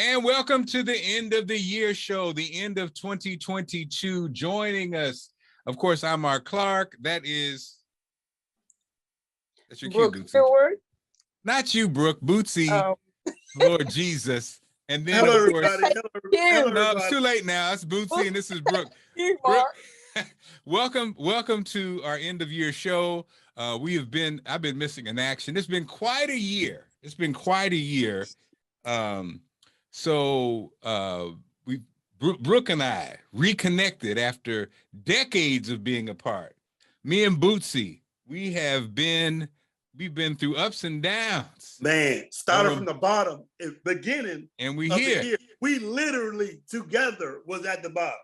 And welcome to the end of the year show, the end of 2022. Joining us, of course, I'm Marc Clarke. That's your cue, Brook Bootsy. Stewart. Not you, Brook, Bootsy. Oh. Lord Jesus. And then, Hello, of course, everybody. Hello, no, it's everybody. too late now. It's Bootsy and this is Brook. You, Brook, Mark. welcome to our end of year show. I've been missing in action. It's been quite a year. Brook and I reconnected after decades of being apart. Me and Bootsy, we've been through ups and downs. Man, started from the bottom, beginning and we of here. the year. We literally together was at the bottom.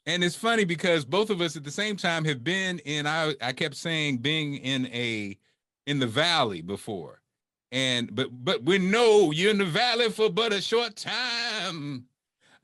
And it's funny because both of us at the same time have been in, I kept saying being in the valley before. But we know you're in the valley for but a short time.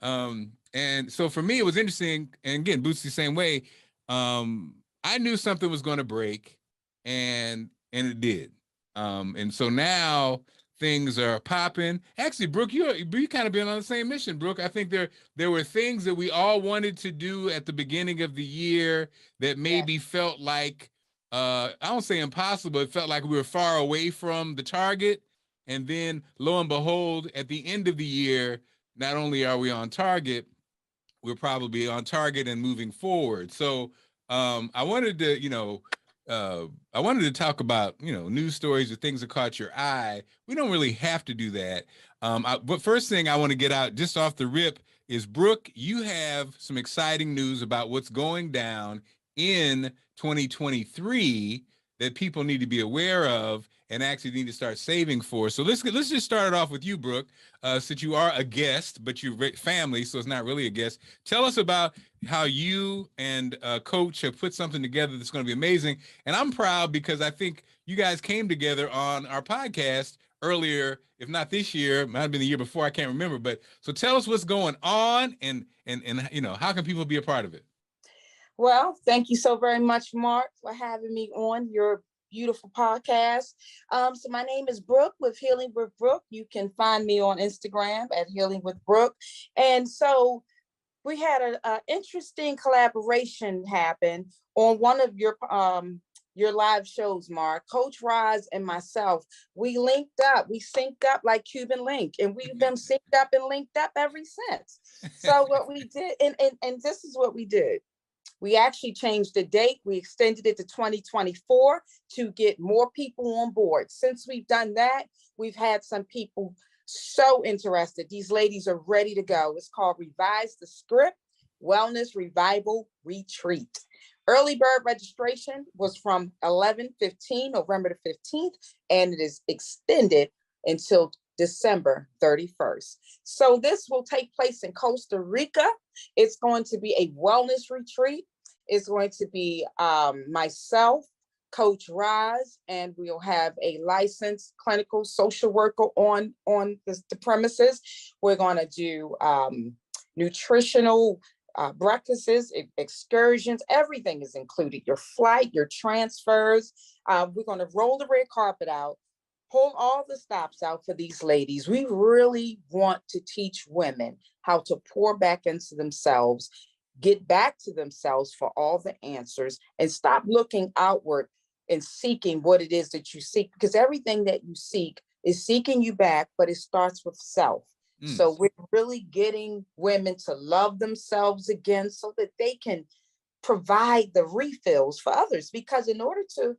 And so for me, it was interesting. And again, Bootsy the same way. I knew something was going to break and it did. And so now things are popping. Actually, Brook, you kind of been on the same mission, Brook. I think there were things that we all wanted to do at the beginning of the year that maybe felt like, I don't say impossible, it felt like we were far away from the target. And then lo and behold, at the end of the year, not only are we on target, we're probably on target and moving forward. So I wanted to talk about, news stories or things that caught your eye. We don't really have to do that. But first thing I want to get out just off the rip is, Brook, you have some exciting news about what's going down in 2023 that people need to be aware of and actually need to start saving for. So let's just start it off with you, Brook, since you are a guest, but you're family, so it's not really a guest. Tell us about how you and Coach have put something together that's going to be amazing. And I'm proud because I think you guys came together on our podcast earlier, if not this year, it might have been the year before, I can't remember. But so tell us what's going on and how can people be a part of it? Well, thank you so very much, Mark, for having me on your beautiful podcast. So my name is Brook with Healing with Brook. You can find me on Instagram at Healing with Brook. And so we had an interesting collaboration happen on one of your live shows, Mark. Coach Roz and myself, we linked up, we synced up like Cuban Link, and we've been synced up and linked up ever since. So what we did, and this is what we did. We actually changed the date. We extended it to 2024 to get more people on board. Since we've done that, we've had some people so interested. These ladies are ready to go. It's called Revise the Script Wellness Revival Retreat. Early bird registration was from 11/15, November the 15th, and it is extended until December 31st. So this will take place in Costa Rica. It's going to be a wellness retreat. It's going to be myself, Coach Roz, and we'll have a licensed clinical social worker on the premises. We're going to do nutritional breakfasts, excursions, everything is included. Your flight, your transfers. We're going to roll the red carpet out, pull all the stops out for these ladies. We really want to teach women how to pour back into themselves, get back to themselves for all the answers, and stop looking outward and seeking what it is that you seek, because everything that you seek is seeking you back, but it starts with self. So we're really getting women to love themselves again so that they can provide the refills for others, because in order to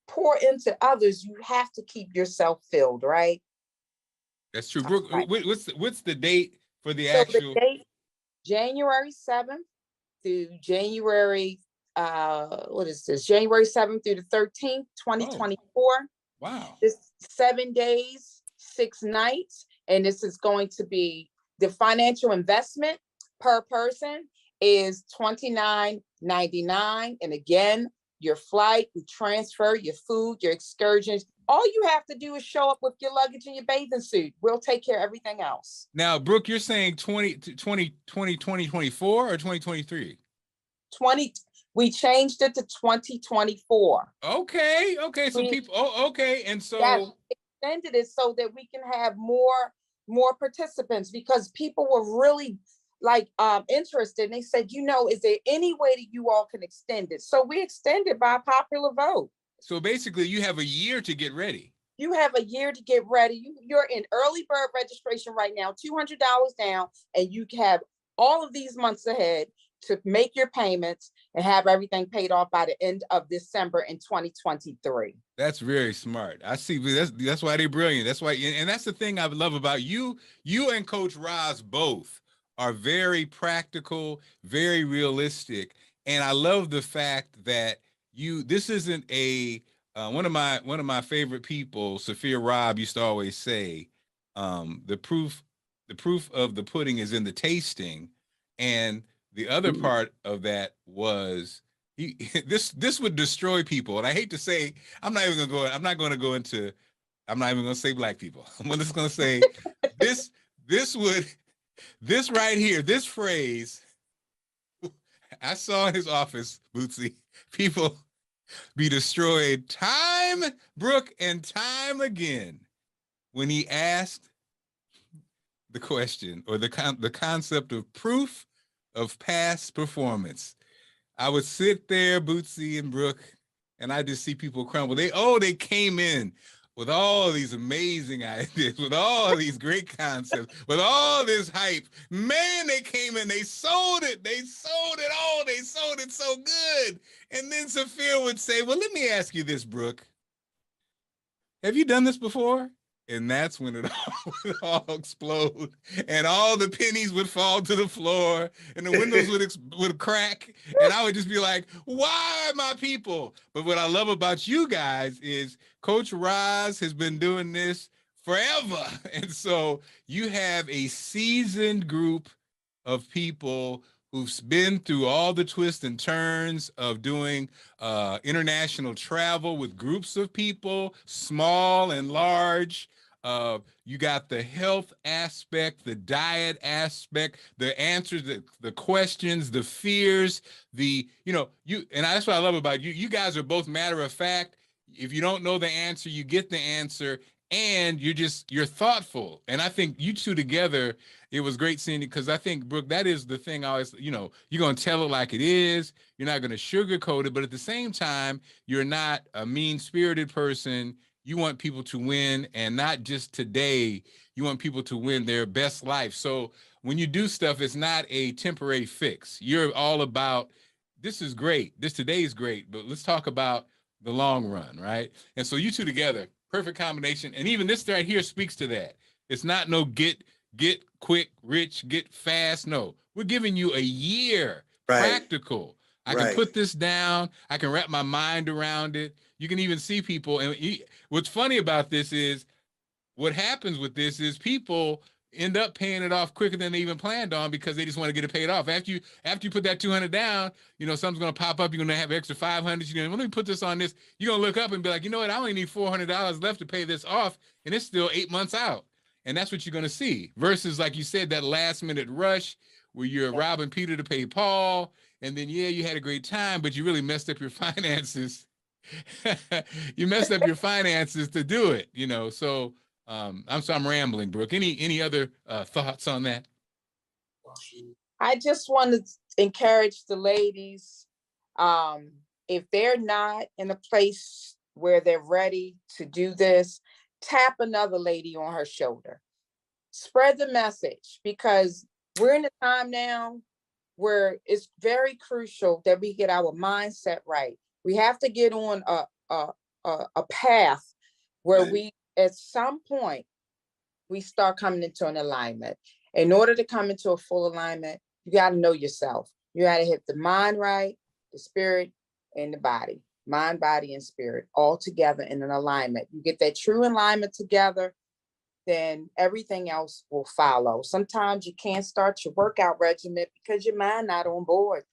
pour into others, you have to keep yourself filled, right? That's true. Brook, right. What's the date for the actual? The date, January 7th through January, January 7th through the 13th, 2024. Wow. This 7 days, 6 nights. And this is going to be, the financial investment per person is $29.99. And again, your flight, your transfer, your food, your excursions, all you have to do is show up with your luggage and your bathing suit. We'll take care of everything else. Now, Brook, you're saying 2024 or 2023? We changed it to 2024. Okay. So people, okay. And so extended it so that we can have more more participants because people were really like interested. And they said, is there any way that you all can extend it? So we extended by popular vote. So basically you have a year to get ready. You have a year to get ready. You're in early bird registration right now, $200 down, and you have all of these months ahead to make your payments and have everything paid off by the end of December in 2023. That's very smart. I see. That's why they're brilliant. That's why, and that's the thing I love about you. You and Coach Roz both are very practical, very realistic, and I love the fact that this isn't a one of my favorite people, Sophia Robb, used to always say, the proof of the pudding is in the tasting. And the other part of that was this would destroy people. And I hate to say, I'm not even going to say black people. I'm just going to say this right here, this phrase, I saw in his office, Bootsy, people be destroyed time, Brook, and time again when he asked the question or the concept of proof of past performance. I would sit there, Bootsy and Brook, and I just see people crumble. They came in with all these amazing ideas, with all these great concepts, with all this hype. Man, they came in, they sold it all, they sold it so good. And then Sophia would say, well, let me ask you this, Brook. Have you done this before? And that's when it all explode, and all the pennies would fall to the floor, and the windows would crack, and I would just be like, "Why, my people?" But what I love about you guys is Coach Roz has been doing this forever, and so you have a seasoned group of people who've been through all the twists and turns of doing international travel with groups of people, small and large. You got the health aspect, the diet aspect, the answers, the questions, the fears, and that's what I love about you. You guys are both matter of fact. If you don't know the answer, you get the answer, and you're thoughtful. And I think you two together, it was great seeing it, because I think, Brook, that is the thing I always, you're going to tell it like it is. You're not going to sugarcoat it, but at the same time, you're not a mean-spirited person. You want people to win, and not just today. You want people to win their best life. So when you do stuff, it's not a temporary fix. You're all about, this is great. This today is great, but let's talk about the long run, right? And so you two together, perfect combination. And even this right here speaks to that. It's not no get quick, rich, get fast. No, we're giving you a year, practical. I can put this down. I can wrap my mind around it. You can even see people. And what's funny about this is, what happens with this is people end up paying it off quicker than they even planned on, because they just want to get it paid off. After you put that 200 down, something's going to pop up. You're going to have extra 500. You're going to, let me put this on this. You're going to look up and be like, you know what? I only need $400 left to pay this off, and it's still 8 months out. And that's what you're going to see, versus, like you said, that last minute rush where you're robbing Peter to pay Paul. And then, you had a great time, but you really messed up your finances. You messed up your finances to do it, So I'm rambling, Brook. Any other thoughts on that? I just want to encourage the ladies. If they're not in a place where they're ready to do this, tap another lady on her shoulder. Spread the message, because we're in a time now where it's very crucial that we get our mindset right. We have to get on a path where we, at some point, we start coming into an alignment. In order to come into a full alignment, you got to know yourself. You got to hit the mind right, the spirit, and the body. Mind, body, and spirit all together in an alignment. You get that true alignment together, then everything else will follow. Sometimes you can't start your workout regimen because your mind not on board.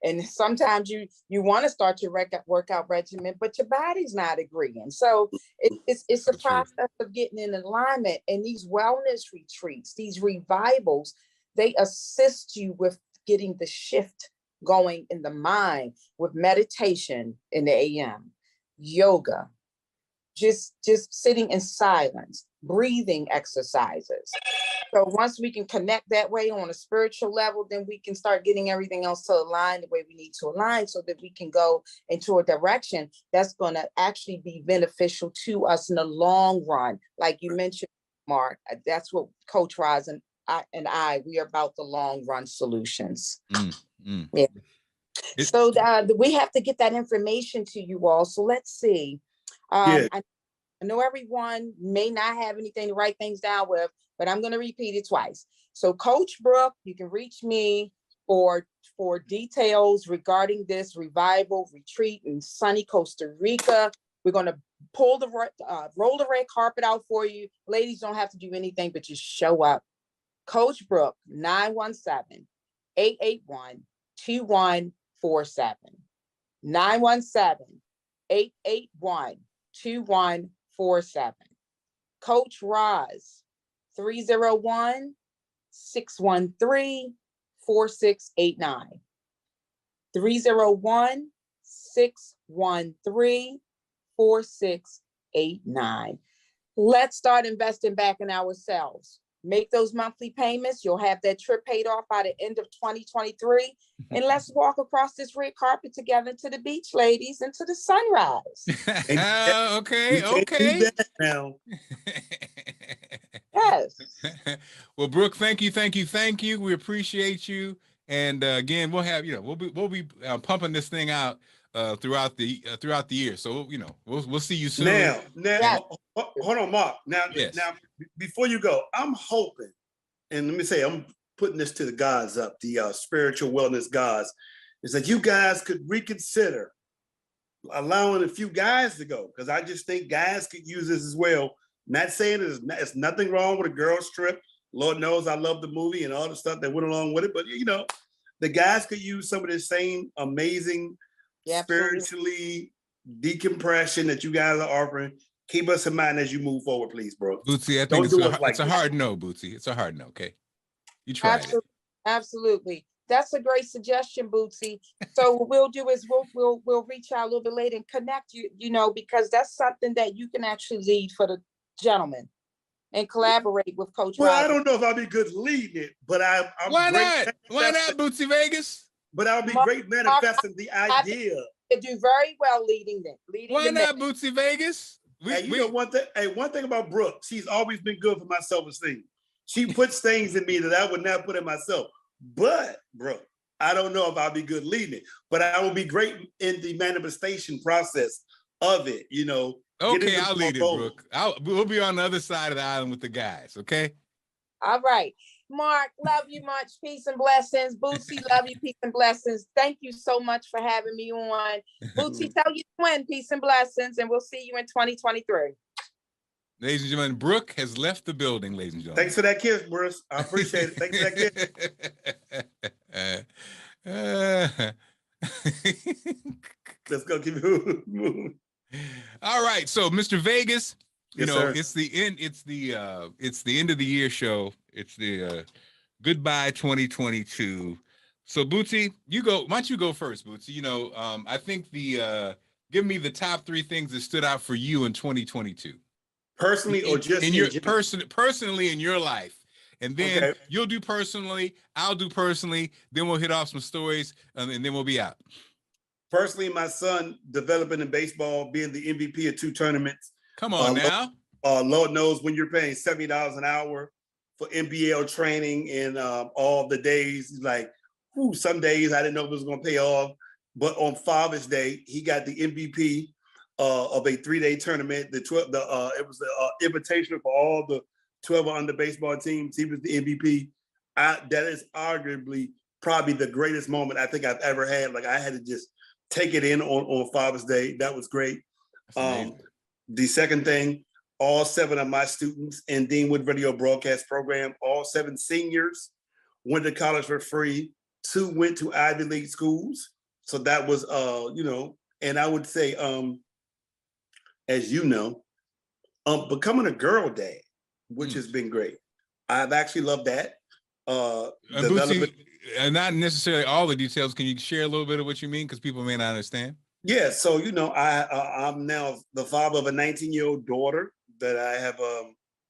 And sometimes you want to start your workout regimen, but your body's not agreeing. So it's a process of getting in alignment. And these wellness retreats, these revivals, they assist you with getting the shift going in the mind, with meditation in the AM, yoga, just sitting in silence, breathing exercises. So once we can connect that way on a spiritual level, then we can start getting everything else to align the way we need to align so that we can go into a direction that's going to actually be beneficial to us in the long run. Like you mentioned, Mark, that's what Coach Roz and I, we are about the long run solutions. Yeah. So we have to get that information to you all. So let's see. I know everyone may not have anything to write things down with, but I'm going to repeat it twice. So Coach Brook, you can reach me for details regarding this revival retreat in sunny Costa Rica. We're going to roll the red carpet out for you. Ladies don't have to do anything but just show up. Coach Brook, 917-881-2147. 917-881-2147. Coach Roz, 301-613-4689. 301-613-4689. Let's start investing back in ourselves. Make those monthly payments. You'll have that trip paid off by the end of 2023. And let's walk across this red carpet together to the beach, ladies, and to the sunrise. Okay. Now. Yes. Well, Brooke, thank you. We appreciate you. And again, we'll have, we'll be pumping this thing out throughout the year. So we'll see you soon. Now, hold on, Mark. Now, before you go, I'm hoping, and let me say, I'm putting this to the gods up, the spiritual wellness gods, is that you guys could reconsider allowing a few guys to go, because I just think guys could use this as well. Not saying there's nothing wrong with a girls trip. Lord knows I love the movie and all the stuff that went along with it, but the guys could use some of the same amazing spiritually decompression that you guys are offering. Keep us in mind as you move forward, please, bro. Bootsy, I think it's a hard no, Bootsy. It's a hard no, okay? You tried it. Absolutely. That's a great suggestion, Bootsy. So what we'll do is we'll reach out a little bit later and connect you, because that's something that you can actually lead for the gentlemen and collaborate with Coach Well, Roger. I don't know if I'll be good leading it, but I'm Why great. Why not, Bootsy Vegas? But I'll be great manifesting the idea. You do very well leading them. Why not, Bootsy Vegas? Know one thing. Hey, one thing about Brooke, she's always been good for my self-esteem. She puts things in me that I would not put in myself. But, Brooke, I don't know if I'll be good leading it, but I will be great in the manifestation process of it. Okay, I'll lead it, Brooke. We'll be on the other side of the island with the guys. Okay. All right. Mark, love you much. Peace and blessings. Bootsy, love you. Peace and blessings. Thank you so much for having me on. Bootsy, tell your twin peace and blessings, and we'll see you in 2023. Ladies and gentlemen, Brooke has left the building, ladies and gentlemen. Thanks for that kiss, Bruce. I appreciate it. Thanks for that kiss. Let's go keep moving. All right. So, Mr. Vegas, sir. it's the end of the year show. It's the goodbye 2022. So, Bootsy, why don't you go first, Bootsy? I think give me the top 3 things that stood out for you in 2022. Personally, or just in your personally in your life, and then you'll do personally, I'll do personally, then we'll hit off some stories, and then we'll be out. Personally, my son developing in baseball, being the MVP of 2 tournaments. Come on now. Lord knows when you're paying $70 an hour for NBL training and all the days, like, some days I didn't know if it was going to pay off. But on Father's Day, he got the MVP of a 3-day tournament. It was the invitation for all the 12 under baseball teams. He was the MVP. That is arguably probably the greatest moment I think I've ever had. Like, I had to just take it in on Father's Day. That was great. The second thing, all 7 of my students in Deanwood Radio Broadcast Program, all 7 seniors went to college for free. 2 went to Ivy League schools. So that was, and I would say, as you know, becoming a girl dad, which has been great. I've actually loved that. Bootsy, not necessarily all the details. Can you share a little bit of what you mean? Because people may not understand. Yeah, so I'm now the father of a 19-year-old daughter that I have.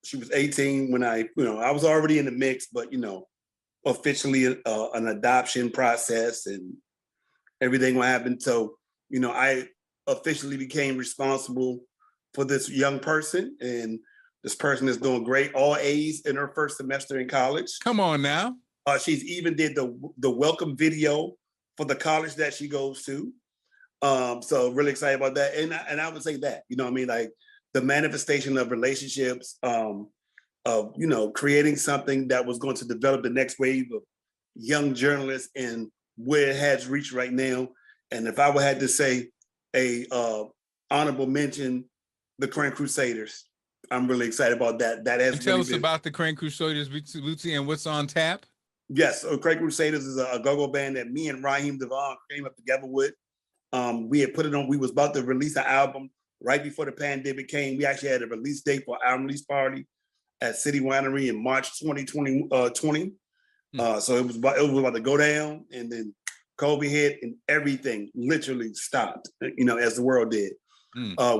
She was 18 when I was already in the mix, but officially an adoption process and everything will happen. So I officially became responsible for this young person, and this person is doing great. All A's in her first semester in college. Come on now. She's even did the welcome video for the college that she goes to. So really excited about that. And I would say that, like the manifestation of relationships, of, creating something that was going to develop the next wave of young journalists and where it has reached right now. And if I would have to say a honorable mention, the Crane Crusaders. I'm really excited about that. That has tell us about the Crane Crusaders, Bootsy, and what's on tap. Yes, so Crane Crusaders is a go-go band that me and Raheem Devon came up together with. We had put it on. We was about to release an album right before the pandemic came. We actually had a release date for our album release party at City Winery in March 2020. So it was about to go down, and then COVID hit, and everything literally stopped. As the world did.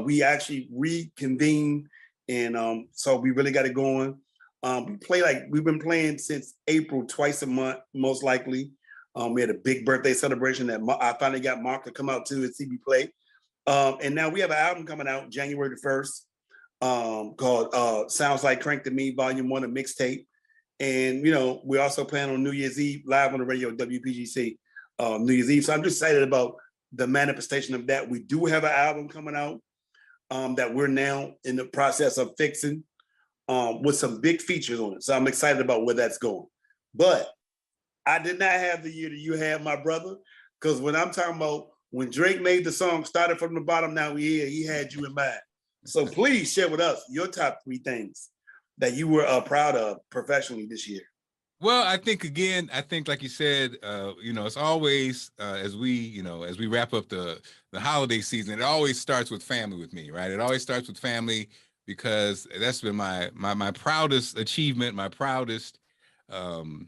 We actually reconvened, and so we really got it going. We've been playing since April, twice a month, most likely. We had a big birthday celebration that I finally got Marc to come out to and see me play. And now we have an album coming out January the 1st called Sounds Like Crank to Me, Volume 1, a mixtape. And, we also plan on New Year's Eve live on the radio, WPGC, New Year's Eve. So I'm just excited about the manifestation of that. We do have an album coming out that we're now in the process of fixing with some big features on it. So I'm excited about where that's going. But I did not have the year that you had, my brother, because when I'm talking about when Drake made the song, started from the bottom, now we here, he had you in mind. So please share with us your top 3 things that you were proud of professionally this year. Well, I think like you said, it's always as we wrap up the holiday season, it always starts with family with me, right? It always starts with family because that's been my proudest achievement, my proudest the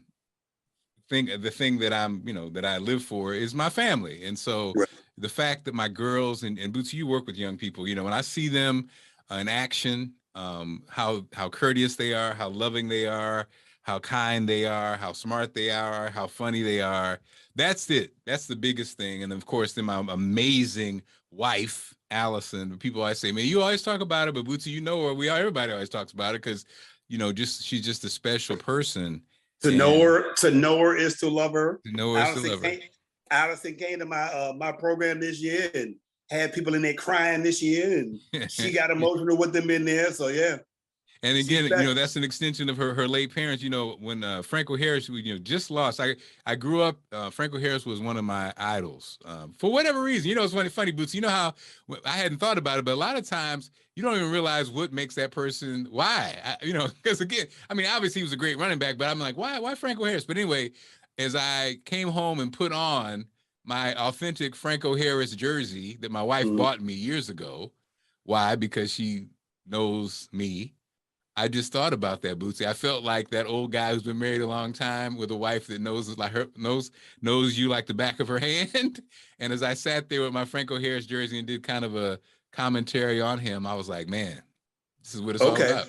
thing that that I live for is my family. And so right. The fact that my girls and Bootsy, you work with young people, when I see them in action, how courteous they are, how loving they are, how kind they are, how smart they are, how funny they are. That's it. That's the biggest thing. And of course, then my amazing wife, Allison. People always say, man, you always talk about it, but Bootsy, her. Everybody always talks about it because, she's just a special person. To know her is to love her. To know her is to love her. Allison came to my program this year and had people in there crying this year, and she got emotional with them in there. So yeah. And again, that's an extension of her late parents. When Franco Harris, just lost. I grew up. Franco Harris was one of my idols for whatever reason. It's funny, Boots. You know how I hadn't thought about it, but a lot of times you don't even realize what makes that person. Why? Because again, obviously he was a great running back, but I'm like, why Franco Harris? But anyway, as I came home and put on my authentic Franco Harris jersey that my wife bought me years ago, why? Because she knows me. I just thought about that, Bootsy. I felt like that old guy who's been married a long time with a wife that knows you like the back of her hand. And as I sat there with my Franco Harris jersey and did kind of a commentary on him, I was like, man, this is what it's all about.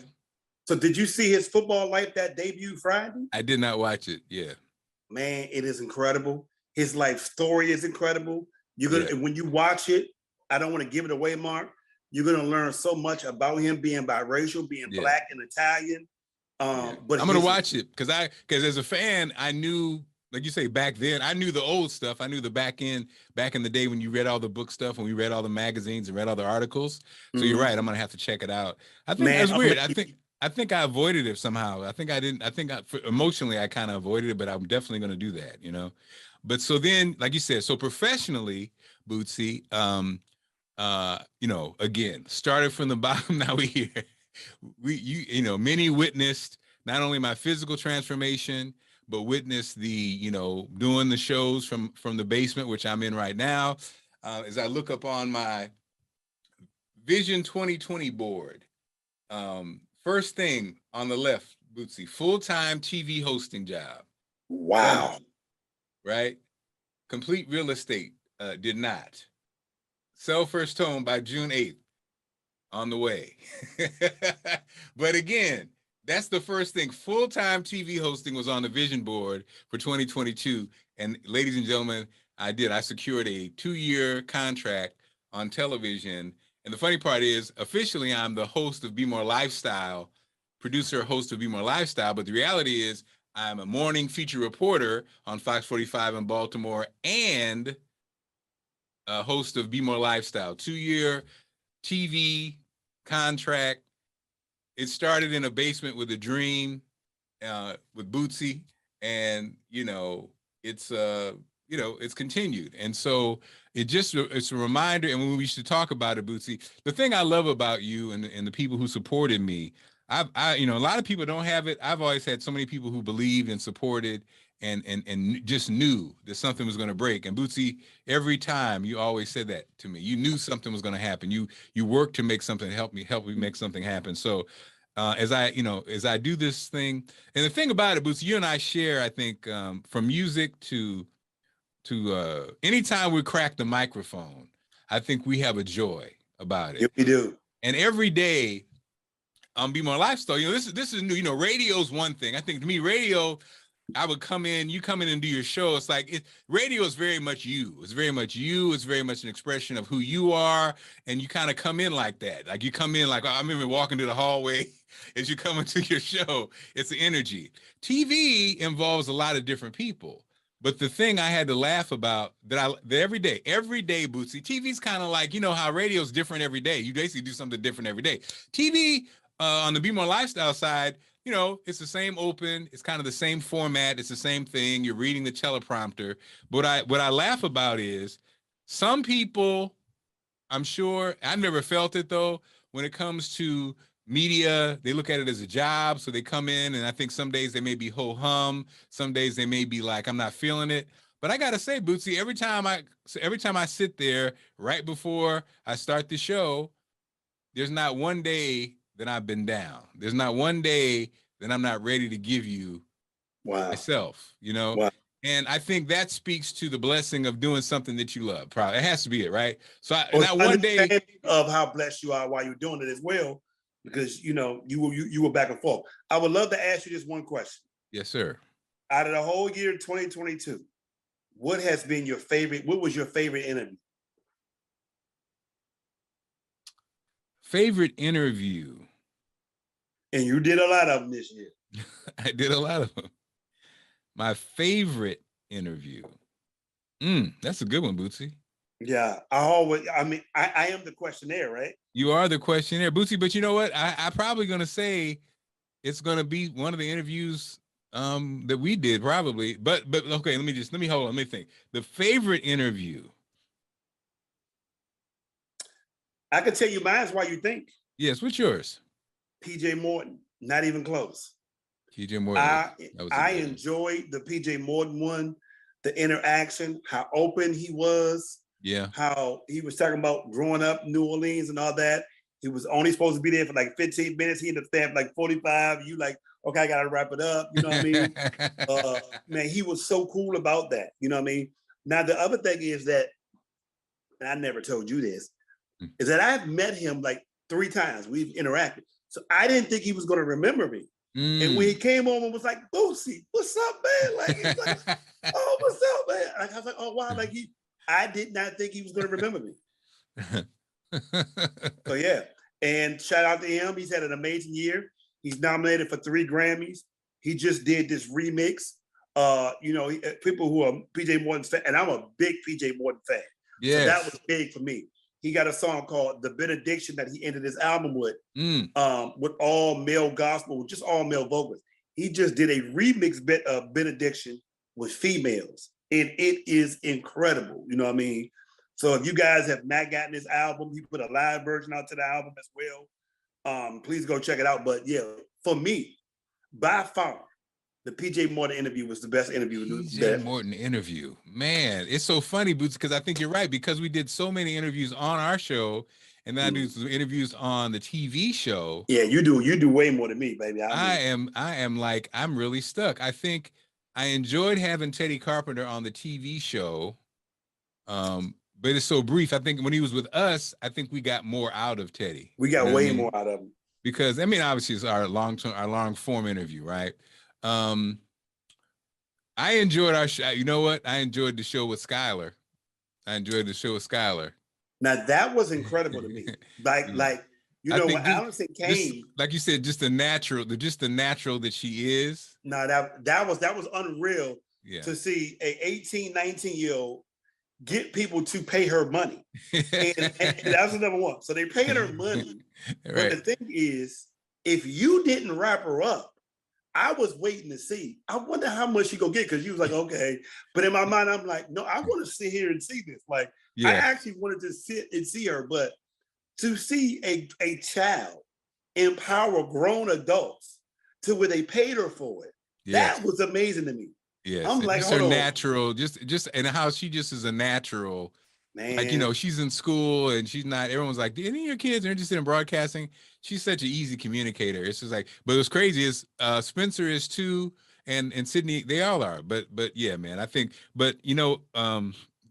So did you see his football life that debuted Friday? I did not watch it. Yeah. Man, it is incredible. His life story is incredible. When you watch it, I don't want to give it away, Marc. You're going to learn so much about him being biracial, being Black and Italian. But I'm going to watch it because as a fan, I knew, like you say, back then, I knew the old stuff. I knew the back in the day when you read all the book stuff, when we read all the magazines and read all the articles. So you're right. I'm going to have to check it out. I think that's weird. I think I avoided it somehow. Emotionally, I kind of avoided it, but I'm definitely going to do that, But so then, like you said, so professionally, Bootsy, again, started from the bottom. Now we here. Many witnessed not only my physical transformation, but witnessed the, doing the shows from the basement, which I'm in right now. As I look up on my Vision 2020 board, first thing on the left, Bootsy, full-time TV hosting job. Wow. Right? Complete real estate, did not. Sell first home by June 8th. On the way. But again, that's the first thing. Full-time TV hosting was on the vision board for 2022. And ladies and gentlemen, I secured a 2-year contract on television. And the funny part is, officially, I'm the host of Be More Lifestyle, producer, host of Be More Lifestyle. But the reality is, I'm a morning feature reporter on Fox 45 in Baltimore and a host of Be More Lifestyle. 2-year TV contract. It started in a basement with a dream, with Bootsy, and it's continued. And so it's a reminder. And when we should talk about it, Bootsy, the thing I love about you and the people who supported me, a lot of people don't have it. I've always had so many people who believed and supported and just knew that something was going to break. And Bootsy, every time you always said that to me. You knew something was going to happen. You worked to make something, help me make something happen. So as I do this thing, and the thing about it, Bootsy, you and I share, I think, from music to anytime we crack the microphone, I think we have a joy about it. Yep, we do. And every day Be More Lifestyle, this is new. Radio's one thing. I think to me, radio, I would come in, you come in and do your show. It's like radio is very much you. It's very much you. It's very much an expression of who you are. And you kind of come in like that. Like you come in like, I remember walking to the hallway as you come into your show. It's the energy. TV involves a lot of different people. But the thing I had to laugh about that every day, Bootsy, TV's kind of like, how radio's different every day. You basically do something different every day. TV on the Be More Lifestyle side, it's the same open. It's kind of the same format. It's the same thing. You're reading the teleprompter. But what I laugh about is some people, I'm sure, I've never felt it though, when it comes to media, they look at it as a job. So they come in and I think some days they may be ho-hum. Some days they may be like, I'm not feeling it. But I got to say, Bootsy, every time I sit there right before I start the show, there's not one day that I've been down. There's not one day that I'm not ready to give you myself, Wow. And I think that speaks to the blessing of doing something that you love. Probably it has to be it, right? So not one day of how blessed you are while you're doing it as well, because you were back and forth. I would love to ask you this one question. Yes, sir. Out of the whole year 2022, what was your favorite interview? Favorite interview. And you did a lot of them this year. I did a lot of them. My favorite interview. That's a good one, Bootsy. Yeah, I am the questionnaire, right? You are the questionnaire, Bootsy. But you know what? I'm probably going to say it's going to be one of the interviews that we did, probably. But okay, let me hold on. Let me think. The favorite interview. I can tell you mine's why you think. Yes, what's yours? PJ Morton, not even close. PJ Morton. I enjoyed the PJ Morton one, the interaction, how open he was. Yeah. How he was talking about growing up in New Orleans and all that. He was only supposed to be there for like 15 minutes. He ended up staying for like 45. You like, okay, I got to wrap it up. You know what I mean? Man, he was so cool about that. You know what I mean? Now, the other thing is that, and I never told you this, is that I've met him like 3 times. We've interacted. So I didn't think he was going to remember me. And when he came on and was like, Bootsy, what's up, man? Like, he's like, oh, what's up, man? Like, I was like, oh, wow. Like, I did not think he was going to remember me. So, yeah. And shout out to him. He's had an amazing year. He's nominated for 3 Grammys. He just did this remix. People who are PJ Morton's fan, and I'm a big PJ Morton fan. Yes. So that was big for me. He got a song called The Benediction that he ended his album with all male gospel, just all male vocals. He just did a remix of Benediction with females. And it is incredible. You know what I mean? So if you guys have not gotten this album, he put a live version out to the album as well. Please go check it out. But yeah, for me, by far, the PJ Morton interview was the best interview. PJ Morton interview. Man, it's so funny, Boots, because I think you're right, because we did so many interviews on our show, and then I do some interviews on the TV show. Yeah, you do way more than me, baby. I am really stuck. I think I enjoyed having Teddy Carpenter on the TV show. but it's so brief. I think when he was with us, I think we got more out of Teddy. We got You know what I way mean? more out of him. Because I mean, obviously it's our long form interview, right? I enjoyed our show. You know what? I enjoyed the show with Skylar. Now that was incredible to me. Like, Yeah. like you I know, think when just, Allison came, like you said, just the natural that she is. no, that was unreal Yeah. to see a 18, 19-year-old get people to pay her money. And that's number one. So they paying her money. Right. But the thing is, if you didn't wrap her up, I was waiting to see. I wonder how much she gonna get, because you was like, okay. But in my mind, I'm like, no, I want to sit here and see this. Like, I actually wanted to sit and see her, but to see a child empower grown adults to where they paid her for it, that was amazing to me. Yes, I'm like, just her natural, just and how she just is a natural. Man. Like, you know, she's in school and she's not, everyone's like, do any of your kids are interested in broadcasting? She's such an easy communicator. It's just like, but what's crazy is Spencer is too, and Sydney, they all are. But yeah, man, I think, but you know,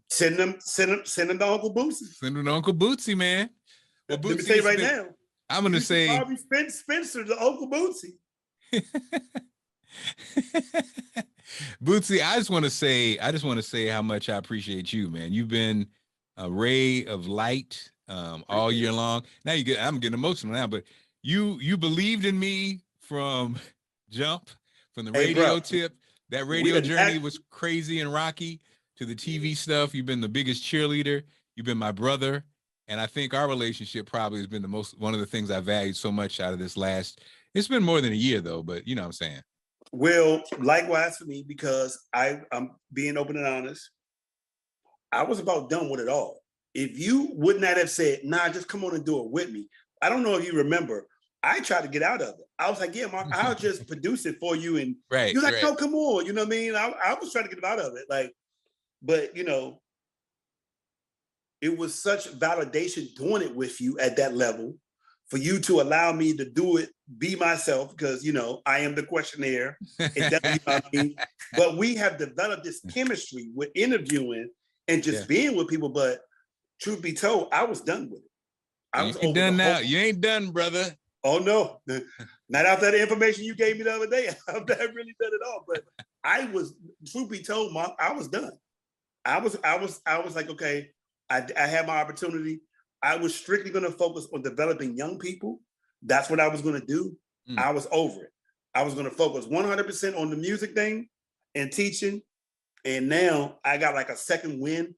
send them to Uncle Bootsy. Send them to Uncle Bootsy, man. Well, let me say right now, I'm gonna say probably Spencer to Uncle Bootsy. Bootsy, I just want to say how much I appreciate you, man. You've been a ray of light all year long. Now I'm getting emotional now, but you believed in me from jump, from the radio tip. That radio journey was crazy and rocky, to the TV stuff. You've been the biggest cheerleader. You've been my brother. And I think our relationship probably has been one of the things I valued so much out of this last. It's been more than a year though, but you know what I'm saying. Well, likewise for me, because I'm being open and honest. I was about done with it all. If you would not have said, nah, just come on and do it with me. I don't know if you remember, I tried to get out of it. I was like, yeah, Mark, I'll just produce it for you. And you're like, no, come on. You know what I mean? I was trying to get out of it. Like, but you know, it was such validation doing it with you at that level, for you to allow me to do it, be myself, because, you know, I am the questionnaire. You know what I mean? But we have developed this chemistry with interviewing and just being with people. But truth be told, I was done with it. I was over done now. You ain't done, brother. Oh, no. Not after the information you gave me the other day. I'm not really done at all. But I was, truth be told, Mark, I was done. I was like, okay, I had my opportunity. I was strictly going to focus on developing young people. That's what I was going to do. I was over it. I was going to focus 100% on the music thing and teaching. And now I got like a second win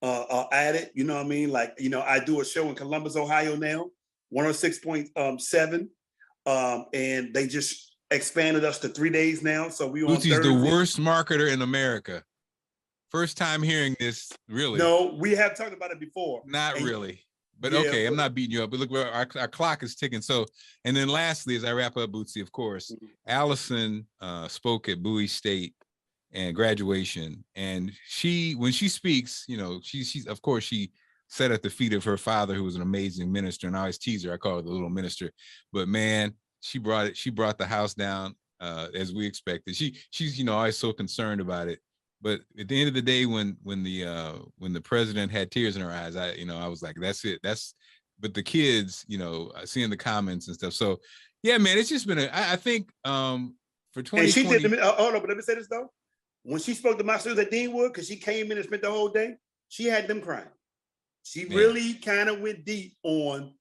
at it. You know what I mean? Like, you know, I do a show in Columbus, Ohio now, 106.7. And they just expanded us to 3 days now. So we on Thursday. Bootsy's the worst marketer in America. First time hearing this, really. No, we have talked about it before. Not really. But okay, I'm not beating you up. But look, our clock is ticking. So, and then lastly, as I wrap up, Bootsy, of course, Allison spoke at Bowie State and graduation. And when she speaks, you know, she's of course, she sat at the feet of her father, who was an amazing minister. And I always tease her. I call her the little minister. But man, she brought the house down as we expected. She's, you know, always so concerned about it. But at the end of the day, when the president had tears in her eyes, I was like, that's it. But the kids, you know, seeing the comments and stuff. So yeah, man, it's just been I think for 2020. And she did. Hold on, but let me say this though. When she spoke to my students at Deanwood, because she came in and spent the whole day, she had them crying. She really kind of went deep on,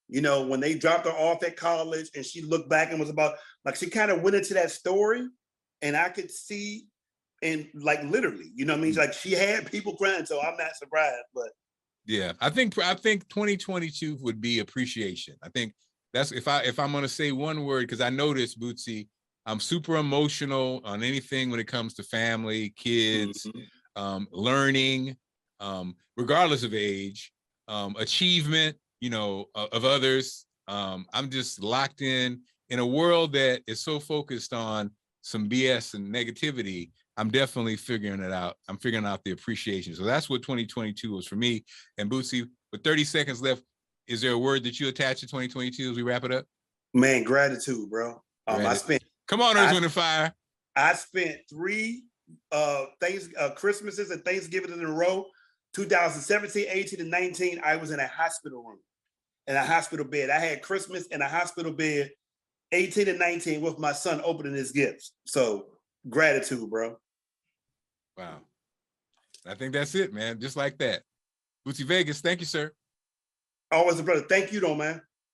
you know, when they dropped her off at college, and she looked back and was about, like, she kind of went into that story, and I could see. And like literally, you know what I mean? Like she had people crying, so I'm not surprised. But yeah, I think 2022 would be appreciation. I think that's if I'm gonna say one word, because I noticed, Bootsy, I'm super emotional on anything when it comes to family, kids, learning, regardless of age, achievement, you know, of others. I'm just locked in a world that is so focused on some BS and negativity. I'm definitely figuring it out. I'm figuring out the appreciation. So that's what 2022 was for me. And Bootsy, with 30 seconds left, is there a word that you attach to 2022 as we wrap it up? Man, gratitude, bro. Come on, Earth, Wind, and Fire. I spent 3 Christmases and Thanksgiving in a row 2017, 18, and 19, I was in a hospital room, in a hospital bed. I had Christmas in a hospital bed, 18 and 19, with my son opening his gifts. So gratitude, bro. Wow. I think that's it, man. Just like that. Bootsy Vegas, thank you, sir. Always a brother. Thank you, though, man.